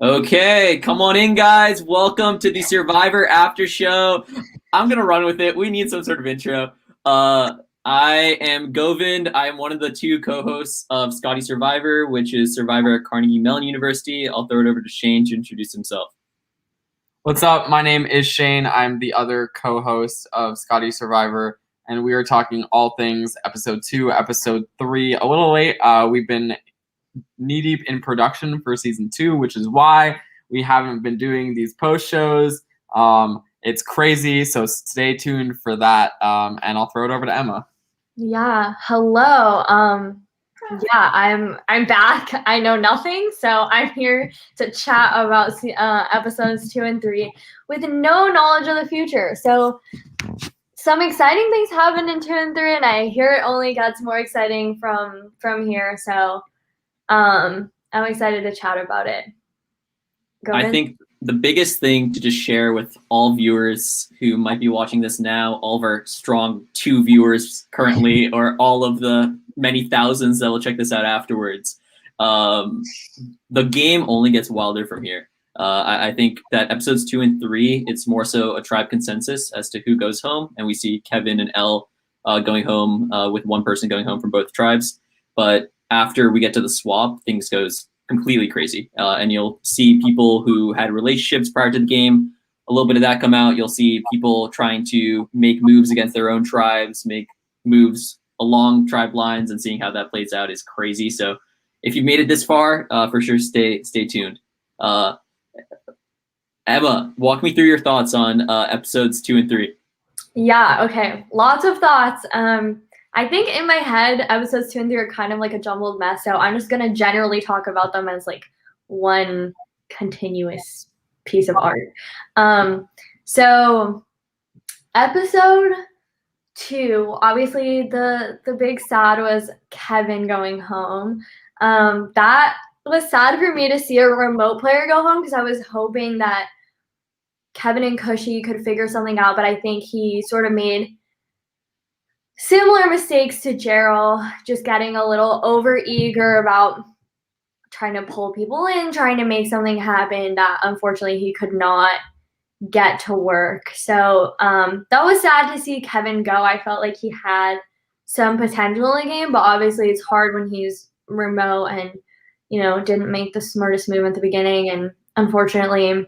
Okay, come on in, guys. Welcome to the Survivor After Show. I'm gonna run with it. We need some sort of intro. I am Govind. I am one of the two co-hosts of Scotty Survivor, which is Survivor at Carnegie Mellon University. I'll throw it over to Shane to introduce himself. What's up? My name is Shane. I'm the other co-host of Scotty Survivor, and we are talking all things episode 2, episode 3. A little late. We've been knee-deep in production for season 2, which is why we haven't been doing these post shows. It's crazy, so stay tuned for that. And I'll throw it over to Emma. Yeah, hello. I'm back. I know nothing, so I'm here to chat about episodes 2 and 3 with no knowledge of the future. So some exciting things happened in 2 and 3, and I hear it only gets more exciting from here. So I'm excited to chat about it. I think the biggest thing to just share with all viewers who might be watching this now, all of our strong 2 viewers currently, or all of the many thousands that will check this out afterwards, the game only gets wilder from here. I think that episodes 2 and 3, it's more so a tribe consensus as to who goes home, and we see Kevin and Elle going home with one person going home from both tribes. But after we get to the swap, things goes completely crazy. And you'll see people who had relationships prior to the game, a little bit of that come out. You'll see people trying to make moves against their own tribes, make moves along tribe lines, and seeing how that plays out is crazy. So if you've made it this far, for sure, stay tuned. Emma, walk me through your thoughts on episodes 2 and 3. Yeah, okay. Lots of thoughts. I think in my head, episodes 2 and 3 are kind of like a jumbled mess, so I'm just going to generally talk about them as like one continuous piece of art. So episode 2, obviously the big sad was Kevin going home. That was sad for me to see a remote player go home because I was hoping that Kevin and Cushy could figure something out, but I think he sort of made similar mistakes to Gerald, just getting a little over-eager about trying to pull people in, trying to make something happen that unfortunately he could not get to work. So that was sad to see Kevin go. I felt like he had some potential in the game, but obviously it's hard when he's remote and, didn't make the smartest move at the beginning. And unfortunately,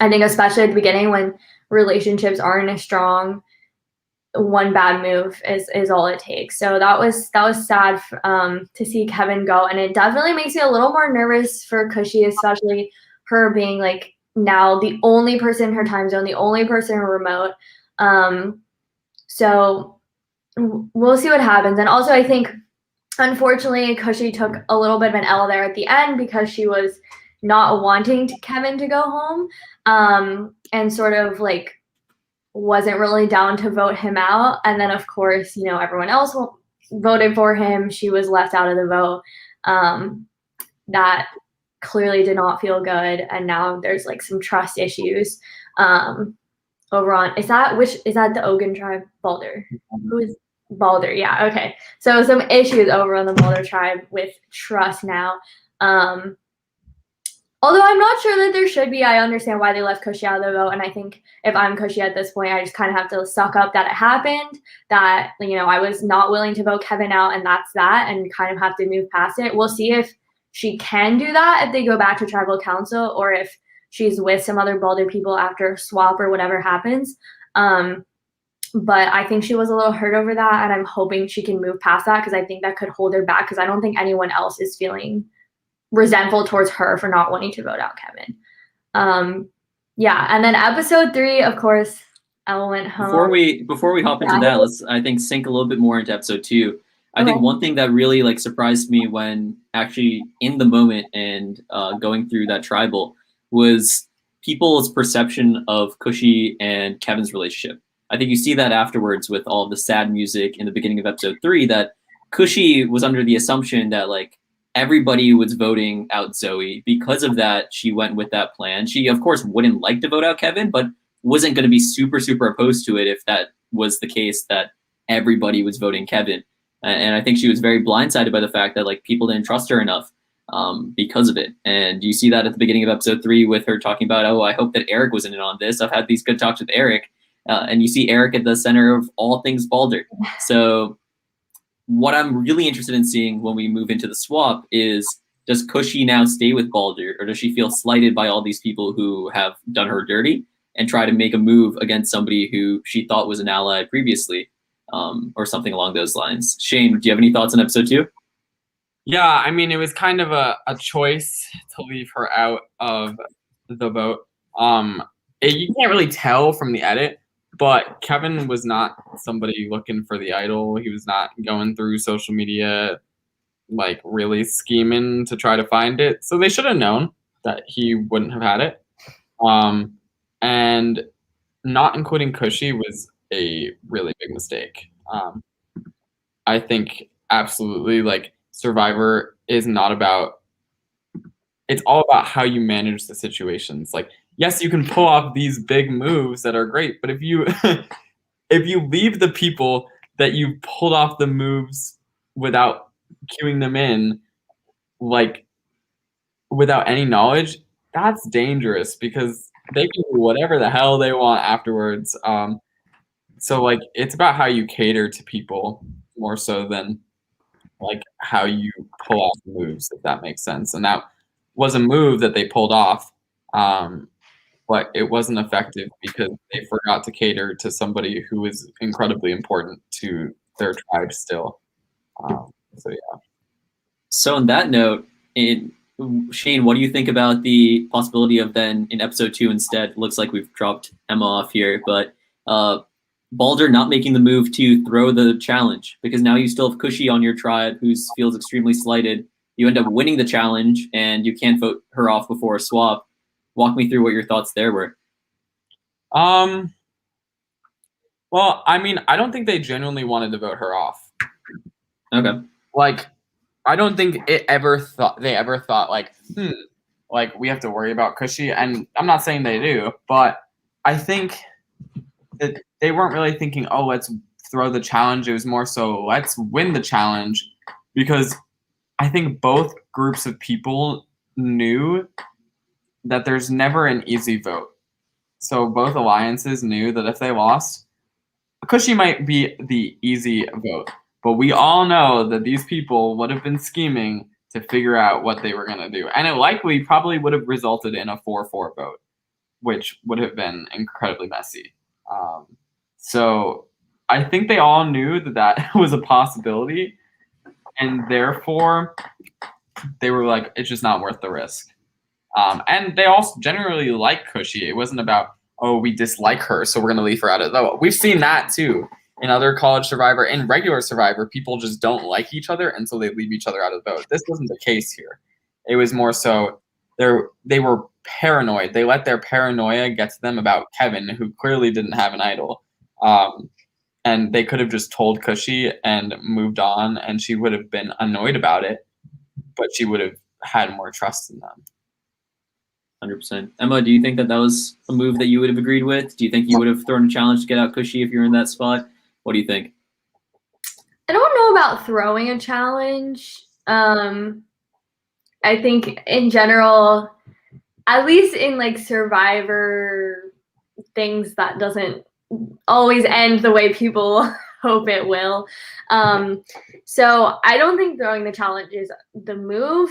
I think especially at the beginning when relationships aren't as strong, one bad move is all it takes. So that was sad to see Kevin go, and it definitely makes me a little more nervous for Cushy, especially her being like now the only person in her time zone, the only person in remote. So we'll see what happens. And also I think unfortunately Cushy took a little bit of an L there at the end because she was not wanting Kevin to go home, and sort of like wasn't really down to vote him out. And then of course, everyone else voted for him. She was left out of the vote. That clearly did not feel good. And now there's like some trust issues over on, is that the Ogun tribe? Balder. Who is Balder? Yeah, okay. So some issues over on the Balder tribe with trust now. Although I'm not sure that there should be. I understand why they left Cushy out of the vote, and I think if I'm Cushy at this point, I just kind of have to suck up that it happened, that, I was not willing to vote Kevin out, and that's that, and kind of have to move past it. We'll see if she can do that if they go back to tribal council, or if she's with some other Balder people after swap or whatever happens. But I think she was a little hurt over that, and I'm hoping she can move past that because I think that could hold her back because I don't think anyone else is feeling resentful towards her for not wanting to vote out Kevin. And then episode 3, of course, Elle went home. Before we hop into that, let's, I think, sink a little bit more into episode 2. I think one thing that really surprised me when actually in the moment and going through that tribal was people's perception of Cushy and Kevin's relationship. I think you see that afterwards with all of the sad music in the beginning of episode 3, that Cushy was under the assumption that everybody was voting out Zoe. Because of that, she went with that plan. She, of course, wouldn't like to vote out Kevin, but wasn't going to be super, super opposed to it if that was the case, that everybody was voting Kevin. And I think she was very blindsided by the fact that people didn't trust her enough. because of it. And you see that at the beginning of episode 3 with her talking about, oh, I hope that Eric was in on this. I've had these good talks with Eric. And you see Eric at the center of all things Balder. So what I'm really interested in seeing when we move into the swap is, does Cushy now stay with Balder, or does she feel slighted by all these people who have done her dirty and try to make a move against somebody who she thought was an ally previously, or something along those lines? Shane, do you have any thoughts on episode 2? Yeah, I mean, it was kind of a choice to leave her out of the vote. You can't really tell from the edit, but Kevin was not somebody looking for the idol. He was not going through social media, like really scheming to try to find it. So they should have known that he wouldn't have had it. And not including Cushy was a really big mistake. I think absolutely, like, Survivor is not about, it's all about how you manage the situations. Like, yes, you can pull off these big moves that are great, but if you if you leave the people that you pulled off the moves without queuing them in, like, without any knowledge, that's dangerous because they can do whatever the hell they want afterwards. So, like, it's about how you cater to people more so than like how you pull off moves, if that makes sense. And that was a move that they pulled off, but it wasn't effective because they forgot to cater to somebody who is incredibly important to their tribe still. So yeah. So on that note, Shane, what do you think about the possibility of then in episode 2 instead? Looks like we've dropped Emma off here, but Balder not making the move to throw the challenge, because now you still have Cushy on your tribe who feels extremely slighted. You end up winning the challenge and you can't vote her off before a swap. Walk me through what your thoughts there were. Well, I mean, I don't think they genuinely wanted to vote her off. Okay. Like, I don't think they ever thought like, like, we have to worry about Cushy. And I'm not saying they do, but I think that they weren't really thinking, oh, let's throw the challenge. It was more so, let's win the challenge, because I think both groups of people knew that there's never an easy vote. So both alliances knew that if they lost, Cushy might be the easy vote, but we all know that these people would have been scheming to figure out what they were going to do. And it likely probably would have resulted in a 4-4 vote, which would have been incredibly messy. So I think they all knew that that was a possibility, and therefore they were like, it's just not worth the risk. And they also generally like Cushy. It wasn't about, oh, we dislike her, so we're going to leave her out of the vote. We've seen that too in other college Survivor and regular Survivor. People just don't like each other, and so they leave each other out of the vote. This wasn't the case here. It was more so they were paranoid. They let their paranoia get to them about Kevin, who clearly didn't have an idol. And they could have just told Cushy and moved on, and she would have been annoyed about it, but she would have had more trust in them. 100%. Emma, do you think that was a move that you would have agreed with? Do you think you would have thrown a challenge to get out Cushy if you're in that spot? What do you think? I don't know about throwing a challenge. I think in general, at least in like Survivor things, that doesn't always end the way people hope it will. So I don't think throwing the challenge is the move.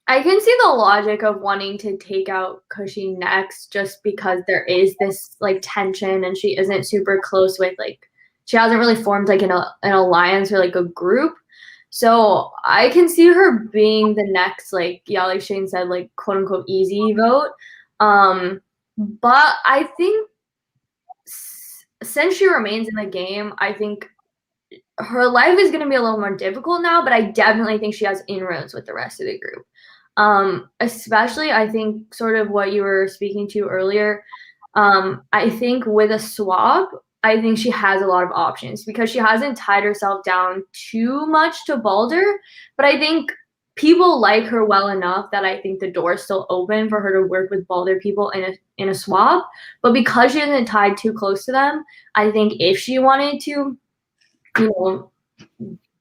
I can see the logic of wanting to take out Cushy next, just because there is this like tension and she isn't super close with, like, she hasn't really formed like an alliance or like a group. So I can see her being the next, like, yeah, like Shane said, like, quote unquote easy vote. But I think since she remains in the game, I think her life is going to be a little more difficult now, but I definitely think she has inroads with the rest of the group. Especially, I think, sort of what you were speaking to earlier. I think with a swap, I think she has a lot of options because she hasn't tied herself down too much to Balder, but I think people like her well enough that I think the door is still open for her to work with Balder people in a swap. But because she isn't tied too close to them, I think if she wanted to,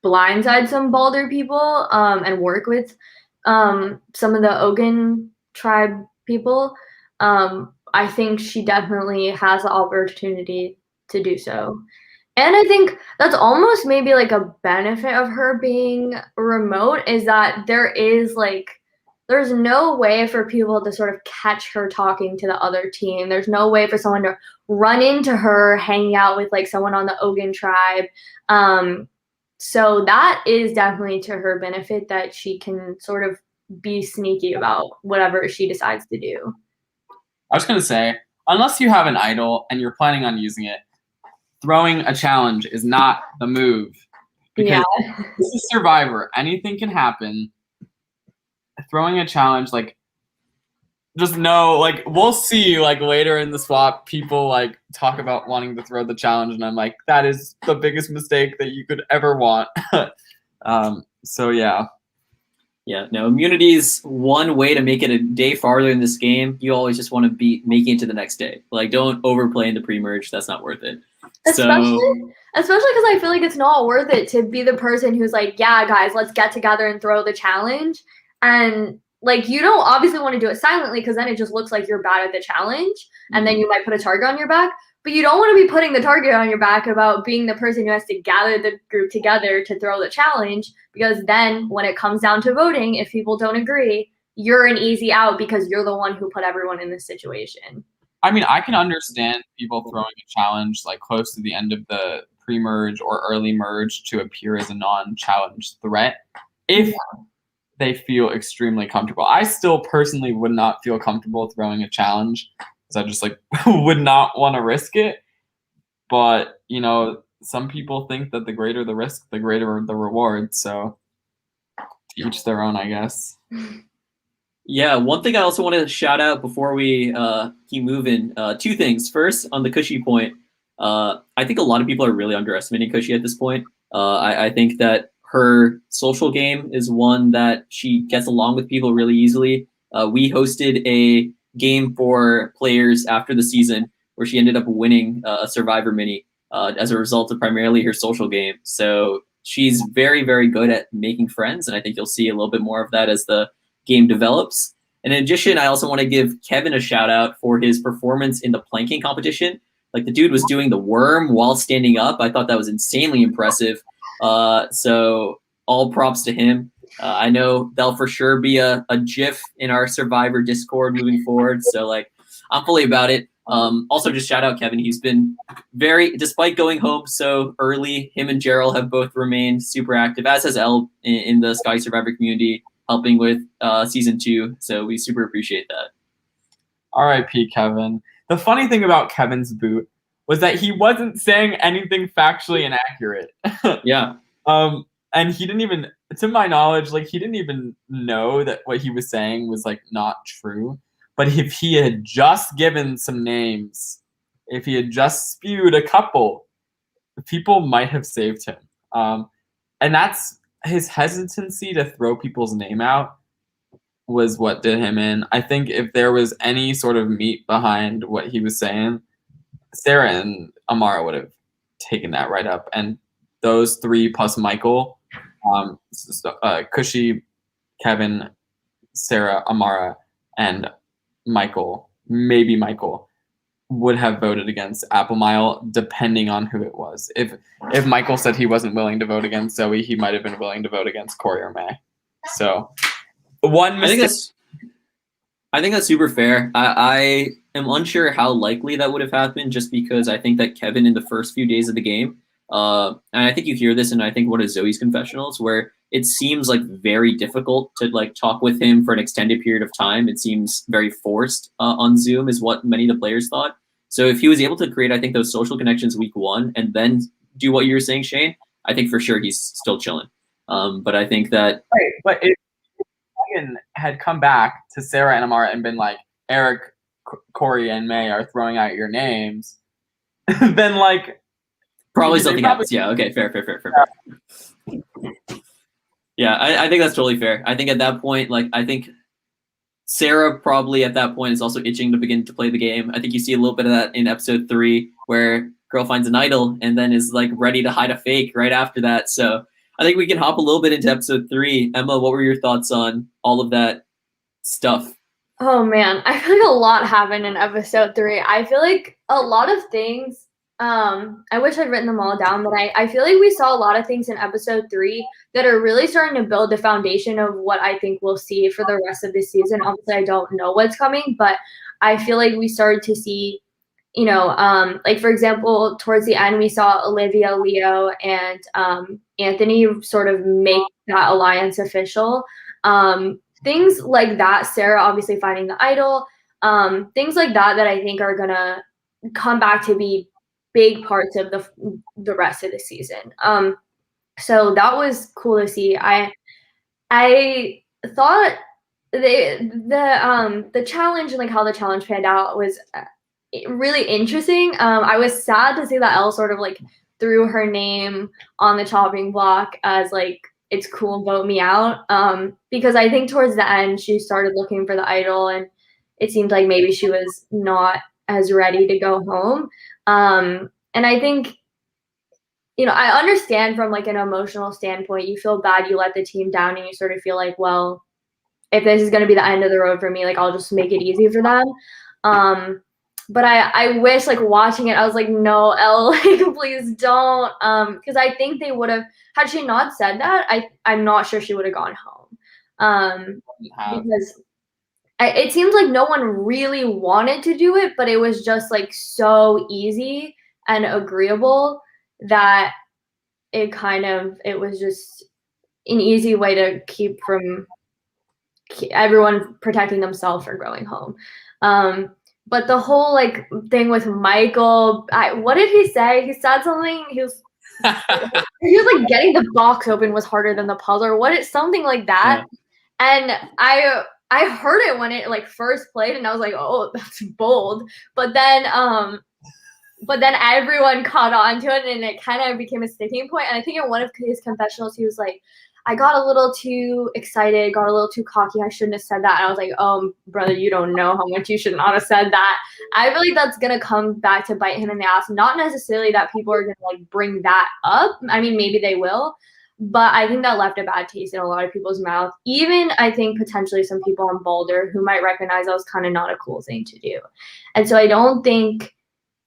blindside some Balder people and work with some of the Ogun tribe people, I think she definitely has the opportunity to do so. And I think that's almost maybe like a benefit of her being remote is that there's no way for people to sort of catch her talking to the other team. There's no way for someone to run into her hanging out with like someone on the Ogun tribe. So that is definitely to her benefit that she can sort of be sneaky about whatever she decides to do. I was going to say, unless you have an idol and you're planning on using it, throwing a challenge is not the move. Because this is Survivor. Anything can happen. Throwing a challenge, like, just know, like, we'll see, like, later in the swap, people, like, talk about wanting to throw the challenge, and I'm like, that is the biggest mistake that you could ever want. So, yeah. Yeah, no, immunity is one way to make it a day farther in this game. You always just want to be making it to the next day. Like, don't overplay in the pre-merge. That's not worth it. Especially because I feel like it's not worth it to be the person who's like, yeah, guys, let's get together and throw the challenge. And like, you don't obviously want to do it silently because then it just looks like you're bad at the challenge. And then you might put a target on your back. But you don't want to be putting the target on your back about being the person who has to gather the group together to throw the challenge. Because then when it comes down to voting, if people don't agree, you're an easy out because you're the one who put everyone in this situation. I mean, I can understand people throwing a challenge like close to the end of the pre-merge or early merge to appear as a non-challenge threat if they feel extremely comfortable. I still personally would not feel comfortable throwing a challenge because I just like would not want to risk it. But, you know, some people think that the greater the risk, the greater the reward. So to each their own, I guess. Yeah, one thing I also want to shout out before we keep moving, two things. First, on the Cushy point, I think a lot of people are really underestimating Cushy at this point. I think that her social game is one that she gets along with people really easily. We hosted a game for players after the season where she ended up winning a Survivor mini as a result of primarily her social game. So she's very, very good at making friends, and I think you'll see a little bit more of that as the game develops. And in addition, I also want to give Kevin a shout out for his performance in the planking competition. Like, the dude was doing the worm while standing up. I thought that was insanely impressive. So all props to him. I know that'll for sure be a GIF in our Survivor Discord moving forward. So like, I'm fully about it. Also, just shout out Kevin. He's been despite going home so early, him and Gerald have both remained super active, as has Elle in the Scotty Survivor community, helping with season 2. So we super appreciate that. R.I.P. Kevin. The funny thing about Kevin's boot was that he wasn't saying anything factually inaccurate. Yeah. And he didn't even, to my knowledge, like, he didn't even know that what he was saying was like not true. But if he had just given some names, if he had just spewed a couple, people might have saved him. And that's his hesitancy to throw people's name out was what did him in. I think if there was any sort of meat behind what he was saying, Sarah and Amara would have taken that right up. And those three plus Michael, Cushy, Kevin, Sarah, Amara, and Michael, maybe Michael, would have voted against Apple Mile, depending on who it was. If Michael said he wasn't willing to vote against Zoe, he might have been willing to vote against Corey or May. So one mistake. I think that's super fair. I am unsure how likely that would have happened, just because I think that Kevin in the first few days of the game, and I think you hear this in I think one of Zoe's confessionals, where it seems like very difficult to like talk with him for an extended period of time. It seems very forced on Zoom, is what many of the players thought. So if he was able to create, I think, those social connections week 1 and then do what you were saying, Shane, I think for sure he's still chilling. But I think that right, but if Megan had come back to Sarah and Amara and been like, Eric, Corey, and May are throwing out your names, then like probably something else. Yeah. Okay. Fair. Yeah, I think that's totally fair. I think at that point, like, I think Sarah probably at that point is also itching to begin to play the game. I think you see a little bit of that in episode 3, where girl finds an idol and then is like ready to hide a fake right after that. So I think we can hop a little bit into episode 3. Emma, what were your thoughts on all of that stuff? Oh man, I feel like a lot happened in episode 3. I feel like a lot of things, I wish I'd written them all down, but I feel like we saw a lot of things in episode 3 that are really starting to build the foundation of what I think we'll see for the rest of the season. Obviously, I don't know what's coming, but I feel like we started to see, like for example, towards the end, we saw Olivia, Leo, and Anthony sort of make that alliance official. Things like that, Sarah obviously finding the idol, things like that I think are gonna come back to be big parts of the rest of the season. So that was cool to see. I thought the challenge and like how the challenge panned out was really interesting. I was sad to see that Elle sort of like threw her name on the chopping block as like, it's cool, vote me out. Because I think towards the end she started looking for the idol and it seemed like maybe she was not as ready to go home. And I think, I understand from like an emotional standpoint, you feel bad, you let the team down and you sort of feel like, well, if this is going to be the end of the road for me, like I'll just make it easy for them. But I wish, like watching it, I was like, no, Elle, like please don't. Because I think they would have, had she not said that, I'm not sure she would have gone home. Because it seems like no one really wanted to do it, but it was just like so easy and agreeable that it was just an easy way to keep from everyone protecting themselves from going home. But the whole like thing with Michael, what did he say? He said something. He was like getting the box open was harder than the puzzle, or something like that. Yeah. And I heard it when it like first played, and I was like, oh, that's bold. But then everyone caught on to it, and it kind of became a sticking point. And I think in one of his confessionals, he was like, I got a little too excited, got a little too cocky. I shouldn't have said that. And I was like, oh, brother, you don't know how much you should not have said that. I feel like that's going to come back to bite him in the ass. Not necessarily that people are going to like bring that up. I mean, maybe they will. But I think that left a bad taste in a lot of people's mouth. Even, I think, potentially some people on Boulder who might recognize that was kind of not a cool thing to do. And so I think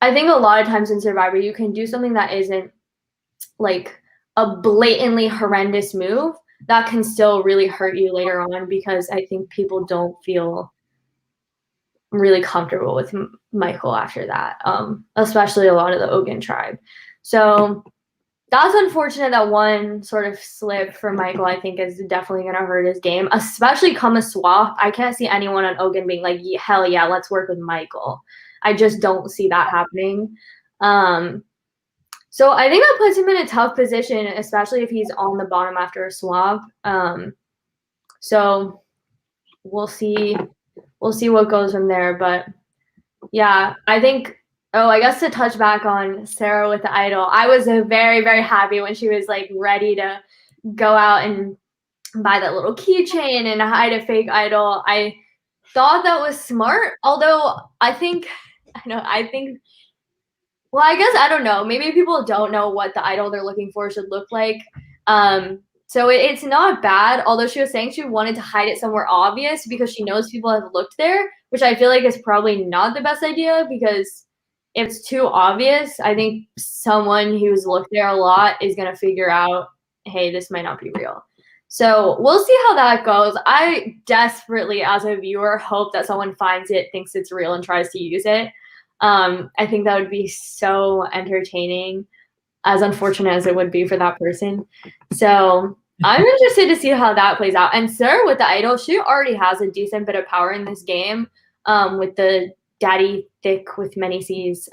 a lot of times in Survivor, you can do something that isn't like a blatantly horrendous move that can still really hurt you later on, because I think people don't feel really comfortable with Michael after that, especially a lot of the Ogun tribe. So that's unfortunate that one sort of slip for Michael, I think, is definitely going to hurt his game, especially come a swap. I can't see anyone on Ogun being like, hell yeah, let's work with Michael. I just don't see that happening. So I think that puts him in a tough position, especially if he's on the bottom after a swap. So we'll see what goes from there. But yeah, I think, I guess to touch back on Sarah with the idol, I was very, very happy when she was like ready to go out and buy that little keychain and hide a fake idol. I thought that was smart, although well, I guess, I don't know. Maybe people don't know what the idol they're looking for should look like. So it's not bad, although she was saying she wanted to hide it somewhere obvious because she knows people have looked there, which I feel like is probably not the best idea, because if it's too obvious, I think someone who's looked there a lot is going to figure out, hey, this might not be real. So we'll see how that goes. I desperately, as a viewer, hope that someone finds it, thinks it's real, and tries to use it. I think that would be so entertaining, as unfortunate as it would be for that person. So I'm interested to see how that plays out. And Sarah with the idol, she already has a decent bit of power in this game, with the Daddy Thick with Many C's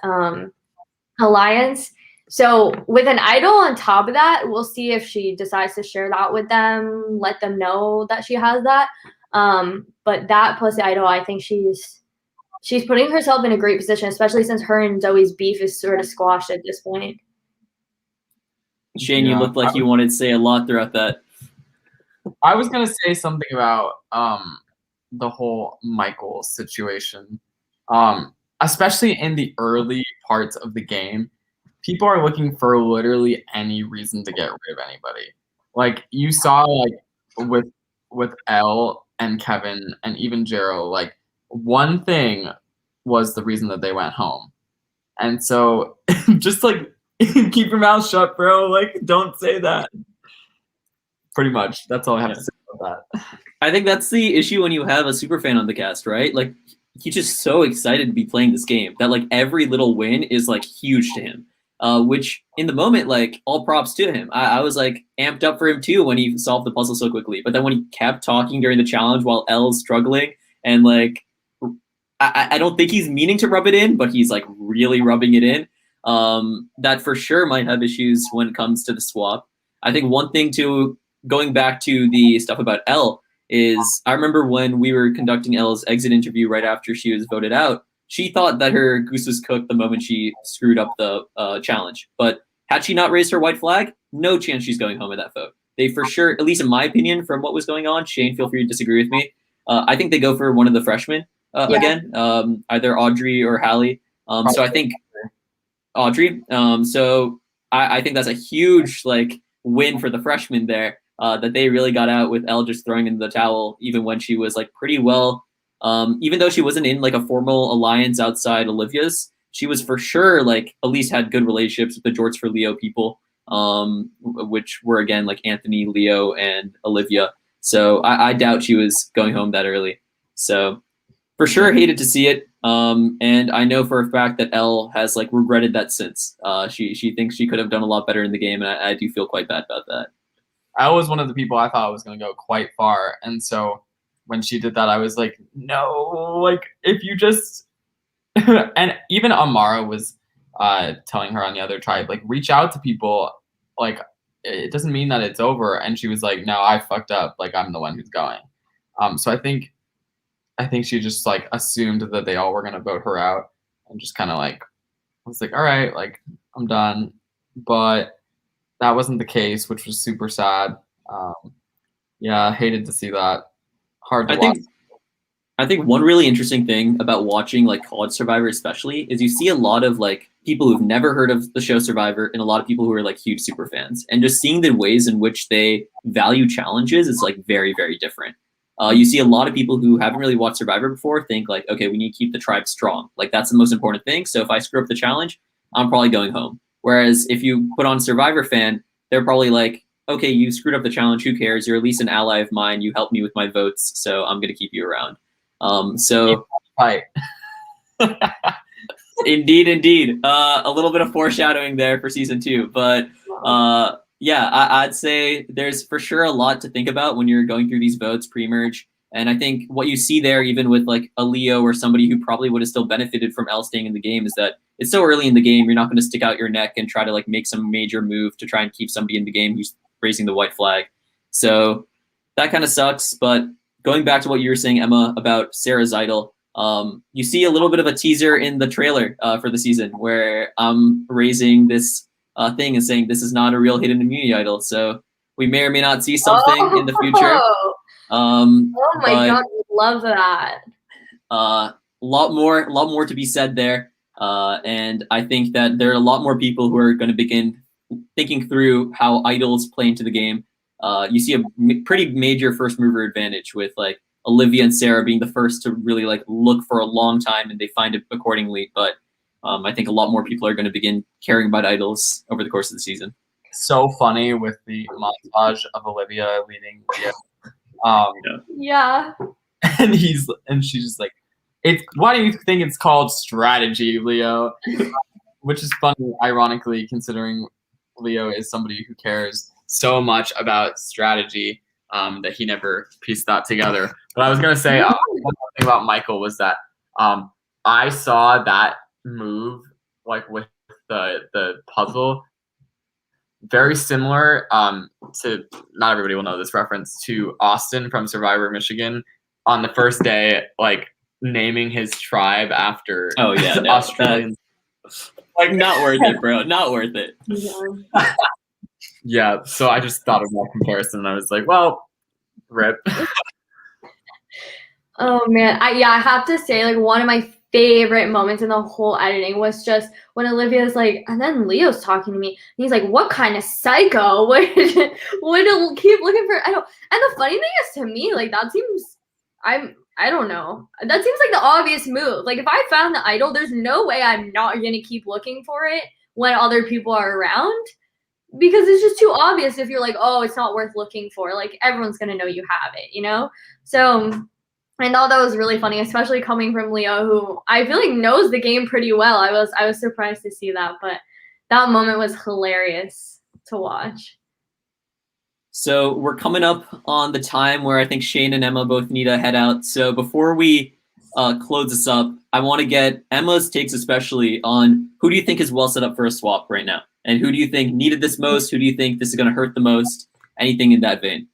alliance. So with an idol on top of that, we'll see if she decides to share that with them, let them know that she has that. But that plus the idol, I think she's putting herself in a great position, especially since her and Zoe's beef is sort of squashed at this point. Shane, you looked like you wanted to say a lot throughout that. I was going to say something about the whole Michael situation. Especially in the early parts of the game, people are looking for literally any reason to get rid of anybody. like you saw like with Elle and Kevin and even Gerald, like one thing was the reason that they went home. And so just like keep your mouth shut, bro. Like don't say that. Pretty much. That's all I have to say about that. I think that's the issue when you have a super fan on the cast, right? Like he's just so excited to be playing this game that like every little win is like huge to him. Which in the moment, like all props to him. I was like amped up for him too when he solved the puzzle so quickly. But then when he kept talking during the challenge while Elle's struggling and like I don't think he's meaning to rub it in, but he's like really rubbing it in. That for sure might have issues when it comes to the swap. I think one thing too, going back to the stuff about Elle, is I remember when we were conducting Elle's exit interview right after she was voted out, she thought that her goose was cooked the moment she screwed up the challenge. But had she not raised her white flag, no chance she's going home with that vote. They for sure, at least in my opinion, from what was going on, Shane, feel free to disagree with me. I think they go for one of the freshmen again, either Audrey or Hallie. So I think Audrey. So I think that's a huge like win for the freshmen there. That they really got out with Elle just throwing in the towel, even when she was like pretty well. Even though she wasn't in like a formal alliance outside Olivia's, she was for sure like at least had good relationships with the Jorts for Leo people, which were again like Anthony, Leo, and Olivia. So I doubt she was going home that early. So for sure hated to see it. And I know for a fact that Elle has like regretted that since. She thinks she could have done a lot better in the game, and I do feel quite bad about that. I was one of the people I thought was going to go quite far. And so when she did that, I was like, no, like if you just, and even Amara was telling her on the other tribe, like reach out to people. Like it doesn't mean that it's over. And she was like, no, I fucked up. Like I'm the one who's going. So I think she just like assumed that they all were going to vote her out and just kind of like, was like, all right, like I'm done. But that wasn't the case, which was super sad. Yeah, hated to see that. Hard to watch. I think one really interesting thing about watching like College Survivor especially is you see a lot of like people who've never heard of the show Survivor and a lot of people who are like huge super fans. And just seeing the ways in which they value challenges is like very, very different. You see a lot of people who haven't really watched Survivor before think like, okay, we need to keep the tribe strong. Like that's the most important thing. So if I screw up the challenge, I'm probably going home. Whereas if you put on Survivor fan, they're probably like, okay, you screwed up the challenge. Who cares? You're at least an ally of mine. You helped me with my votes, so I'm going to keep you around. So, right. Indeed. A little bit of foreshadowing there for season 2. But yeah, I'd say there's for sure a lot to think about when you're going through these votes pre-merge. And I think what you see there, even with like a Leo or somebody who probably would have still benefited from Elle staying in the game, is that it's so early in the game, you're not going to stick out your neck and try to like make some major move to try and keep somebody in the game who's raising the white flag. So that kind of sucks. But going back to what you were saying, Emma, about Sarah's idol, you see a little bit of a teaser in the trailer for the season where I'm raising this thing and saying this is not a real hidden immunity idol. So we may or may not see something in the future. Oh my god, I love that. Lot more to be said there. And I think that there are a lot more people who are going to begin thinking through how idols play into the game. You see a pretty major first mover advantage with like Olivia and Sarah being the first to really like look for a long time and they find it accordingly. But I think a lot more people are going to begin caring about idols over the course of the season. So funny with the montage of Olivia leading. Yeah. And she's just like, why do you think it's called strategy, Leo? Which is funny, ironically, considering Leo is somebody who cares so much about strategy that he never pieced that together. But I was going to say, one more thing about Michael was that I saw that move like with the puzzle very similar to, not everybody will know this reference, to Austin from Survivor Michigan on the first day, like naming his tribe after Australians. Like, not worth it, bro. Not worth it. Yeah, so I just thought of that comparison and I was like, well, rip. Oh man, I have to say, like, one of my favorite moments in the whole editing was just when Olivia's like, and then Leo's talking to me. And he's like, what kind of psycho would keep looking for idol? And the funny thing is, to me, like, that seems, I don't know. That seems like the obvious move. Like, if I found the idol, there's no way I'm not going to keep looking for it when other people are around. Because it's just too obvious if you're like, oh, it's not worth looking for. Like, everyone's going to know you have it, you know? So I thought that was really funny, especially coming from Leo, who I feel like knows the game pretty well. I was surprised to see that, but that moment was hilarious to watch. So we're coming up on the time where I think Shane and Emma both need to head out. So before we close this up, I want to get Emma's takes especially on who do you think is well set up for a swap right now? And who do you think needed this most? Who do you think this is going to hurt the most? Anything in that vein?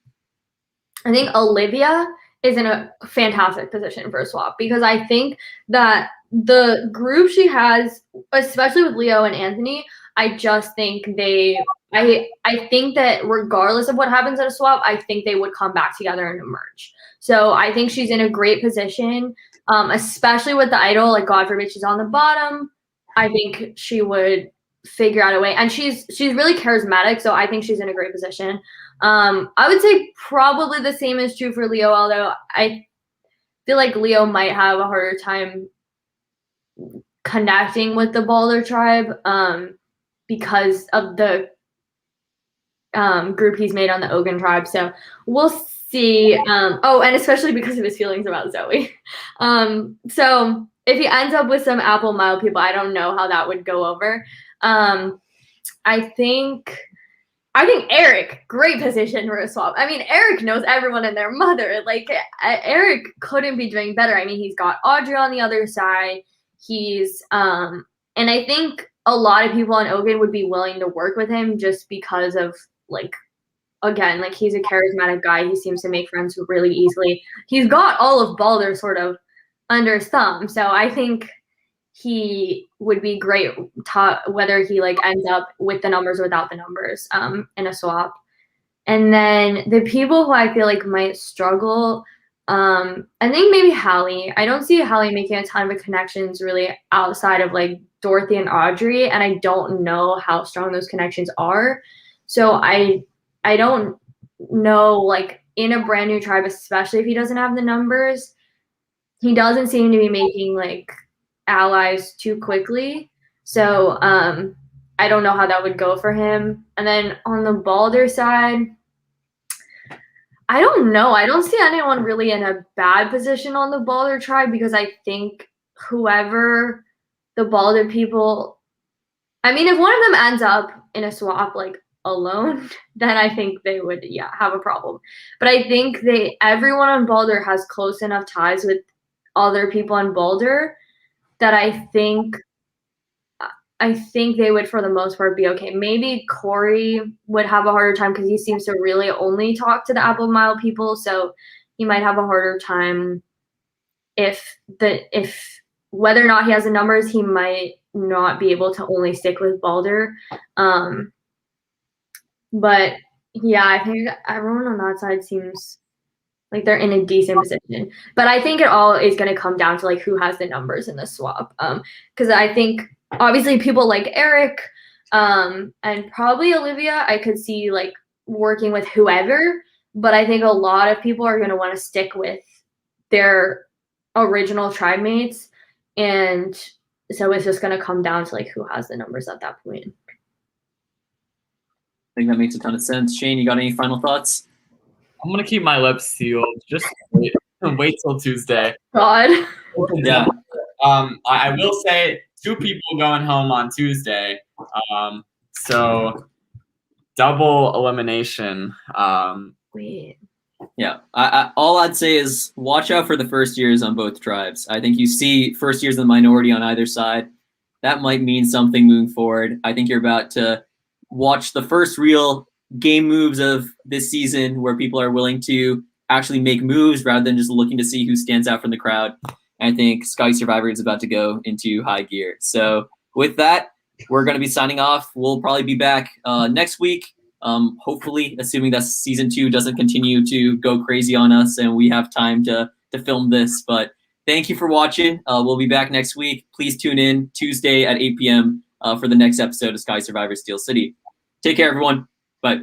I think Olivia is in a fantastic position for a swap because I think that the group she has, especially with Leo and Anthony, I just think I think that regardless of what happens at a swap, I think they would come back together and emerge. So I think she's in a great position, especially with the idol. Like, God forbid she's on the bottom, I think she would figure out a way. And she's really charismatic, so I think she's in a great position. I would say probably the same is true for Leo, although I feel like Leo might have a harder time connecting with the Boulder tribe because of the group he's made on the Ogun tribe. So we'll see. And especially because of his feelings about Zoe. So if he ends up with some Apple Mile people, I don't know how that would go over. I think Eric, great position for a swap. I mean, Eric knows everyone and their mother. Like, Eric couldn't be doing better. I mean, he's got Audrey on the other side. He's, and I think a lot of people on Ogun would be willing to work with him just because of, like, again, like, he's a charismatic guy. He seems to make friends really easily. He's got all of Balder sort of under his thumb. So I think he would be great whether he like ends up with the numbers or without the numbers in a swap. And then the people who I feel like might struggle, I think maybe Hallie. I don't see Hallie making a ton of connections really outside of like Dorothy and Audrey, and I don't know how strong those connections are. So I don't know, like, in a brand new tribe, especially if he doesn't have the numbers, he doesn't seem to be making like allies too quickly. So I don't know how that would go for him. And then on the Balder side, I don't know. I don't see anyone really in a bad position on the Balder tribe because I think whoever the Balder people, I mean, if one of them ends up in a swap like alone, then I think they would have a problem. But I think everyone on Balder has close enough ties with other people on Balder that I think they would, for the most part, be okay. Maybe Corey would have a harder time because he seems to really only talk to the Apple Mile people, so he might have a harder time if whether or not he has the numbers, he might not be able to only stick with Balder. But yeah, I think everyone on that side seems like they're in a decent position. But I think it all is going to come down to like who has the numbers in the swap. Because I think obviously people like Eric and probably Olivia, I could see like working with whoever. But I think a lot of people are going to want to stick with their original tribe mates. And so it's just going to come down to like who has the numbers at that point. I think that makes a ton of sense. Shane, you got any final thoughts? I'm gonna keep my lips sealed. Just wait till Tuesday. God. Yeah. I will say 2 people going home on Tuesday. So double elimination. Wait. Yeah. All I'd say is watch out for the first years on both tribes. I think you see first years in the minority on either side. That might mean something moving forward. I think you're about to watch the first real game moves of this season where people are willing to actually make moves rather than just looking to see who stands out from the crowd. And I think Scotty Survivor is about to go into high gear. So with that, we're going to be signing off. We'll probably be back next week, hopefully, assuming that season 2 doesn't continue to go crazy on us and we have time to film this. But thank you for watching. We'll be back next week. Please tune in Tuesday at 8 p.m. For the next episode of Scotty Survivor Steel City. Take care, everyone. Bye.